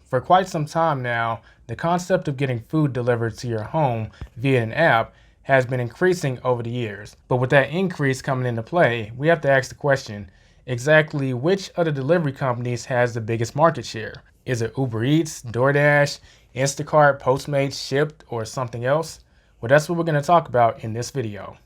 For quite some time now, the concept of getting food delivered to your home via an app has been increasing over the years. But with that increase coming into play, we have to ask the question, exactly which of the delivery companies has the biggest market share? Is it Uber Eats, Doordash, Instacart, Postmates, Shipt, or something else? Well, that's what we're going to talk about in this video.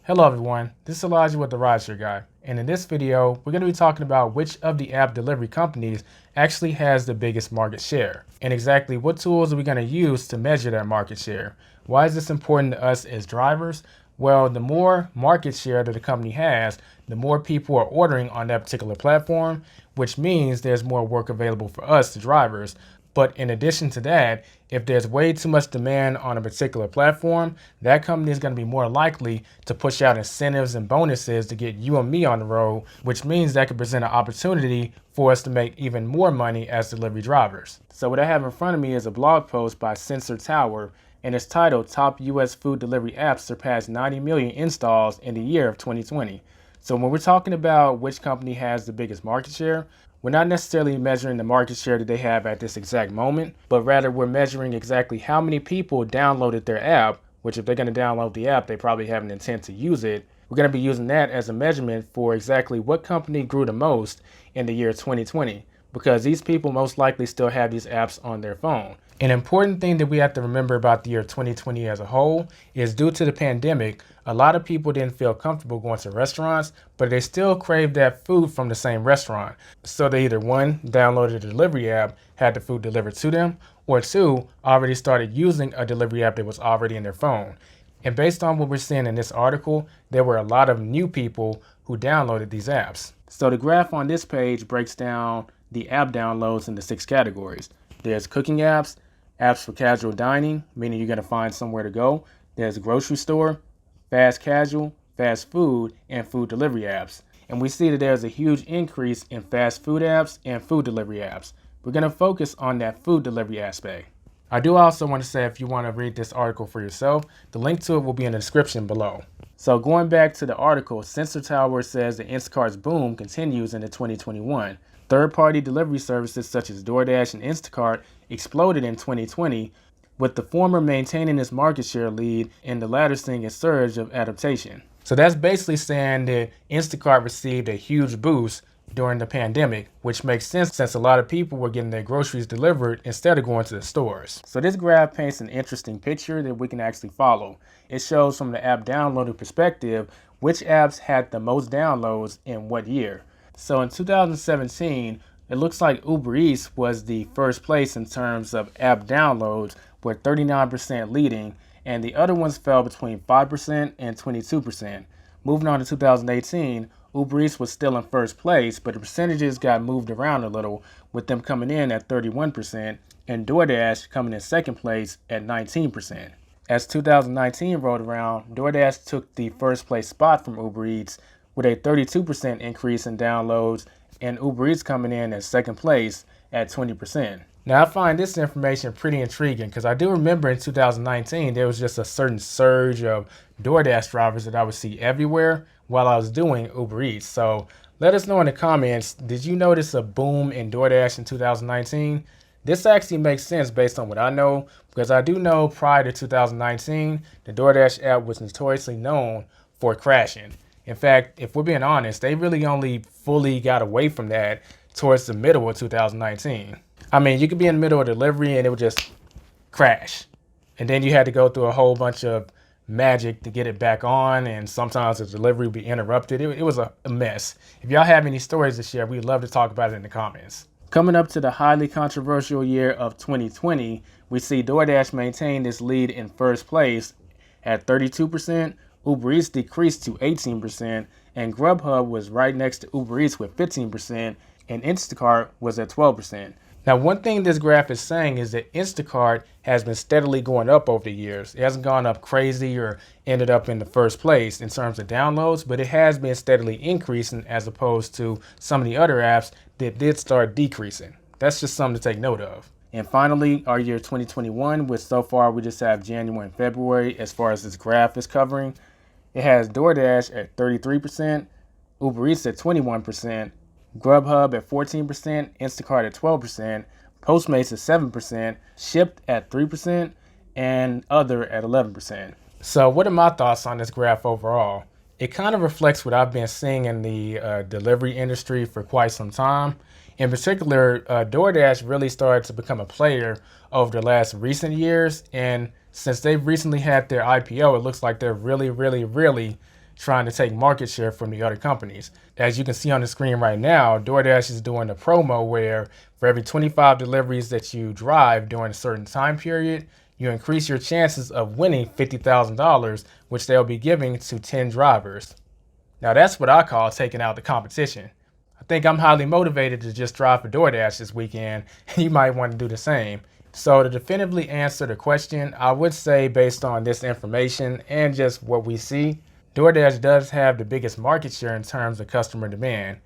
Hello everyone, this is Elijah with the Rideshare Guy, and in this video, we're going to be talking about which of the app delivery companies actually has the biggest market share, and exactly what tools are we going to use to measure that market share. Why is this important to us as drivers? Well, the more market share that a company has, the more people are ordering on that particular platform, which means there's more work available for us, the drivers. But in addition to that, if there's way too much demand on a particular platform, that company is going to be more likely to push out incentives and bonuses to get you and me on the road, which means that could present an opportunity for us to make even more money as delivery drivers. So what I have in front of me is a blog post by Sensor Tower, and it's titled Top US Food Delivery Apps Surpass 90 Million Installs in the Year of 2020. So when we're talking about which company has the biggest market share, we're not necessarily measuring the market share that they have at this exact moment, but rather we're measuring exactly how many people downloaded their app, which if they're going to download the app, they probably have an intent to use it. We're going to be using that as a measurement for exactly what company grew the most in the year 2020, because these people most likely still have these apps on their phone. An important thing that we have to remember about the year 2020 as a whole is due to the pandemic, a lot of people didn't feel comfortable going to restaurants, but they still craved that food from the same restaurant. So they either one, downloaded a delivery app, had the food delivered to them, or two, already started using a delivery app that was already in their phone. And based on what we're seeing in this article, there were a lot of new people who downloaded these apps. So the graph on this page breaks down the app downloads into 6 categories. There's cooking apps, apps for casual dining, meaning you're going to find somewhere to go. There's grocery store, fast casual, fast food, and food delivery apps. And we see that there's a huge increase in fast food apps and food delivery apps. We're going to focus on that food delivery aspect. I do also want to say, if you want to read this article for yourself, the link to it will be in the description below. So going back to the article, Sensor Tower says that Instacart's boom continues into 2021. Third-party delivery services such as Doordash and Instacart exploded in 2020, with the former maintaining its market share lead and the latter seeing a surge of adaptation. So that's basically saying that Instacart received a huge boost during the pandemic, which makes sense since a lot of people were getting their groceries delivered instead of going to the stores. So this graph paints an interesting picture that we can actually follow. It shows from the app downloader perspective which apps had the most downloads in what year. So in 2017, it looks like Uber Eats was the first place in terms of app downloads, with 39% leading, and the other ones fell between 5% and 22%. Moving on to 2018, Uber Eats was still in first place, but the percentages got moved around a little, with them coming in at 31% and DoorDash coming in second place at 19%. As 2019 rolled around, DoorDash took the first place spot from Uber Eats with a 32% increase in downloads, and Uber Eats coming in at second place at 20%. Now I find this information pretty intriguing because I do remember in 2019 there was just a certain surge of DoorDash drivers that I would see everywhere while I was doing Uber Eats. So let us know in the comments, did you notice a boom in DoorDash in 2019? This actually makes sense based on what I know, because I do know prior to 2019, the DoorDash app was notoriously known for crashing. In fact, if we're being honest, they really only fully got away from that towards the middle of 2019. I mean, you could be in the middle of delivery and it would just crash. And then you had to go through a whole bunch of magic to get it back on, and sometimes the delivery would be interrupted. It was a mess. If y'all have any stories to share, we'd love to talk about it in the comments. Coming up to the highly controversial year of 2020, we see DoorDash maintain this lead in first place at 32%, Uber Eats decreased to 18%, and Grubhub was right next to Uber Eats with 15%, and Instacart was at 12%. Now, one thing this graph is saying is that Instacart has been steadily going up over the years. It hasn't gone up crazy or ended up in the first place in terms of downloads, but it has been steadily increasing as opposed to some of the other apps that did start decreasing. That's just something to take note of. And finally, our year 2021, which so far we just have January and February as far as this graph is covering. It has DoorDash at 33%, Uber Eats at 21%, Grubhub at 14%, Instacart at 12%, Postmates at 7%, Shipt at 3%, and other at 11%. So what are my thoughts on this graph overall? It kind of reflects what I've been seeing in the delivery industry for quite some time. In particular, DoorDash really started to become a player over the last recent years. And since they've recently had their IPO, it looks like they're really trying to take market share from the other companies. As you can see on the screen right now, DoorDash is doing a promo where for every 25 deliveries that you drive during a certain time period, you increase your chances of winning $50,000, which they'll be giving to 10 drivers. Now that's what I call taking out the competition. I think I'm highly motivated to just drive for DoorDash this weekend, and you might want to do the same. So to definitively answer the question, I would say based on this information and just what we see, DoorDash does have the biggest market share in terms of customer demand.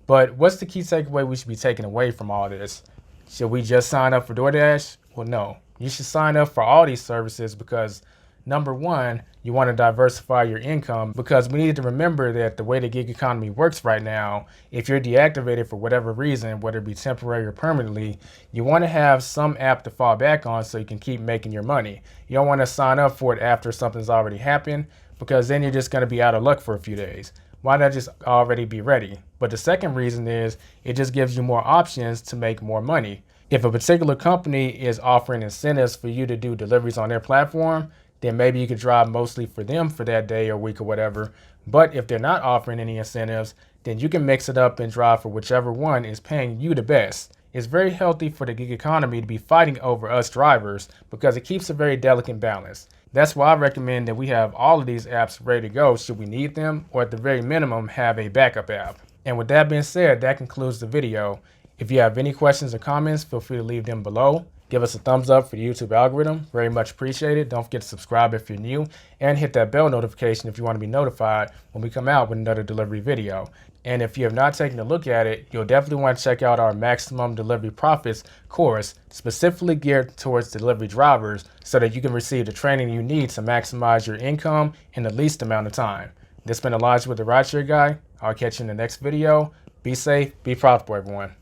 But what's the key takeaway we should be taking away from all this? Should we just sign up for DoorDash? Well, no. You should sign up for all these services because number one, you want to diversify your income because we need to remember that the way the gig economy works right now, if you're deactivated for whatever reason, whether it be temporary or permanently, you want to have some app to fall back on so you can keep making your money. You don't want to sign up for it after something's already happened because then you're just going to be out of luck for a few days. Why not just already be ready? But the second reason is it just gives you more options to make more money. If a particular company is offering incentives for you to do deliveries on their platform, then maybe you could drive mostly for them for that day or week or whatever. But if they're not offering any incentives, then you can mix it up and drive for whichever one is paying you the best. It's very healthy for the gig economy to be fighting over us drivers because it keeps a very delicate balance. That's why I recommend that we have all of these apps ready to go should we need them, or at the very minimum have a backup app. And with that being said, that concludes the video. If you have any questions or comments, feel free to leave them below. Give us a thumbs up for the YouTube algorithm. Very much appreciated. Don't forget to subscribe if you're new and hit that bell notification if you want to be notified when we come out with another delivery video. And if you have not taken a look at it, you'll definitely want to check out our Maximum Delivery Profits course, specifically geared towards delivery drivers so that you can receive the training you need to maximize your income in the least amount of time. This has been Elijah with the Rideshare Guy. I'll catch you in the next video. Be safe, be profitable, everyone.